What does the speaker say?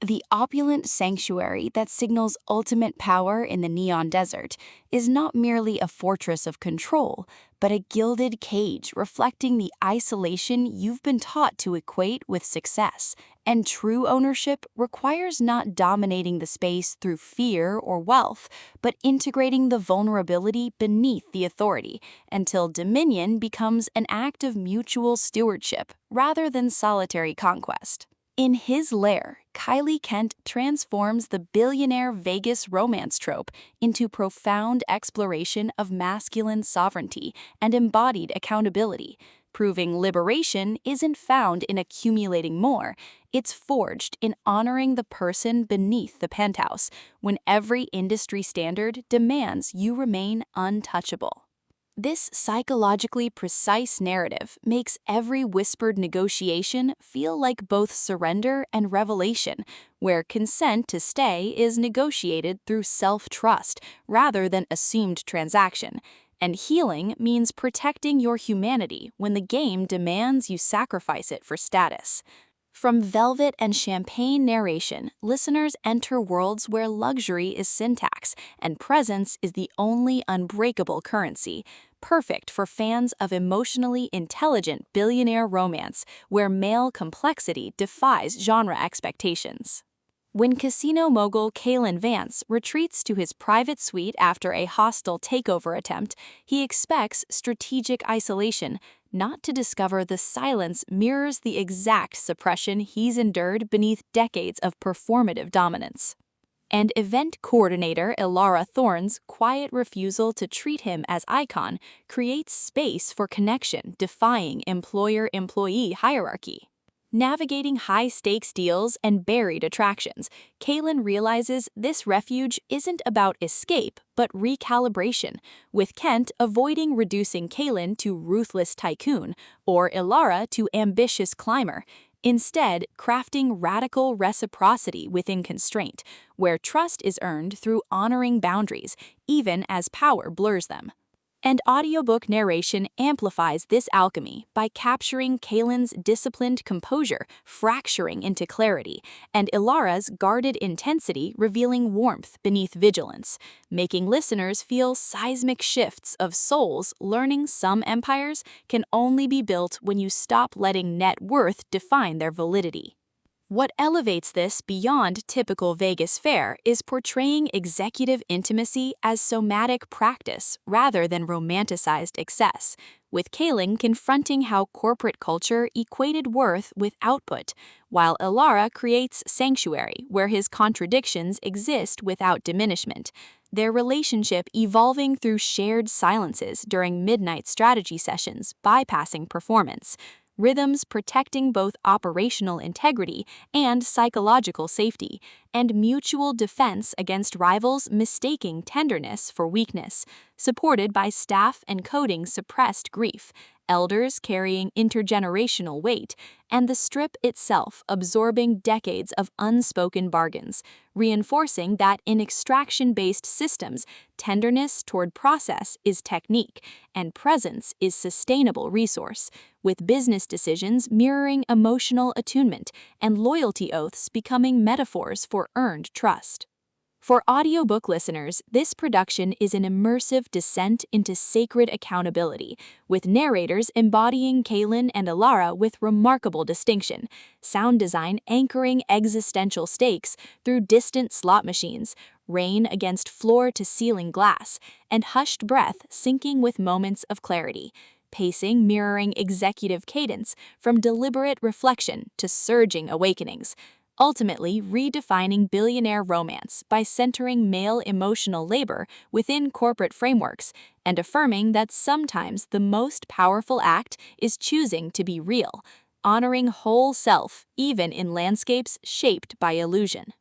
The opulent sanctuary that signals ultimate power in the neon desert is not merely a fortress of control, but a gilded cage reflecting the isolation you've been taught to equate with success. And true ownership requires not dominating the space through fear or wealth, but integrating the vulnerability beneath the authority until dominion becomes an act of mutual stewardship rather than solitary conquest. In his Lair, Kylie Kent transforms the billionaire Vegas romance trope into profound exploration of masculine sovereignty and embodied accountability, proving liberation isn't found in accumulating more, it's forged in honoring the person beneath the penthouse when every industry standard demands you remain untouchable. This psychologically precise narrative makes every whispered negotiation feel like both surrender and revelation, where consent to stay is negotiated through self-trust rather than assumed transaction, and healing means protecting your humanity when the game demands you sacrifice it for status. From velvet and champagne narration, listeners enter worlds where luxury is syntax and presence is the only unbreakable currency, perfect for fans of emotionally intelligent billionaire romance where male complexity defies genre expectations. When casino mogul Kalen Vance retreats to his private suite after a hostile takeover attempt, he expects strategic isolation, not to discover the silence mirrors the exact suppression he's endured beneath decades of performative dominance. And event coordinator Ilara Thorne's quiet refusal to treat him as icon creates space for connection, defying employer-employee hierarchy. Navigating high-stakes deals and buried attractions, Kalen realizes this refuge isn't about escape, but recalibration, with Kent avoiding reducing Kalen to ruthless tycoon or Ilara to ambitious climber, instead crafting radical reciprocity within constraint, where trust is earned through honoring boundaries, even as power blurs them. And audiobook narration amplifies this alchemy by capturing Kalen's disciplined composure fracturing into clarity, and Ilara's guarded intensity revealing warmth beneath vigilance, making listeners feel seismic shifts of souls learning some empires can only be built when you stop letting net worth define their validity. What elevates this beyond typical Vegas fare is portraying executive intimacy as somatic practice rather than romanticized excess, with Kalen confronting how corporate culture equated worth with output, while Ilara creates sanctuary where his contradictions exist without diminishment, their relationship evolving through shared silences during midnight strategy sessions, bypassing performance. Rhythms protecting both operational integrity and psychological safety, and mutual defense against rivals mistaking tenderness for weakness, supported by staff encoding suppressed grief, elders carrying intergenerational weight, and the strip itself absorbing decades of unspoken bargains, reinforcing that in extraction-based systems, tenderness toward process is technique, and presence is sustainable resource, with business decisions mirroring emotional attunement and loyalty oaths becoming metaphors for earned trust. For audiobook listeners, this production is an immersive descent into sacred accountability, with narrators embodying Kalen and Ilara with remarkable distinction, sound design anchoring existential stakes through distant slot machines, rain against floor-to-ceiling glass, and hushed breath syncing with moments of clarity, pacing mirroring executive cadence from deliberate reflection to surging awakenings, ultimately redefining billionaire romance by centering male emotional labor within corporate frameworks and affirming that sometimes the most powerful act is choosing to be real, honoring whole self even in landscapes shaped by illusion.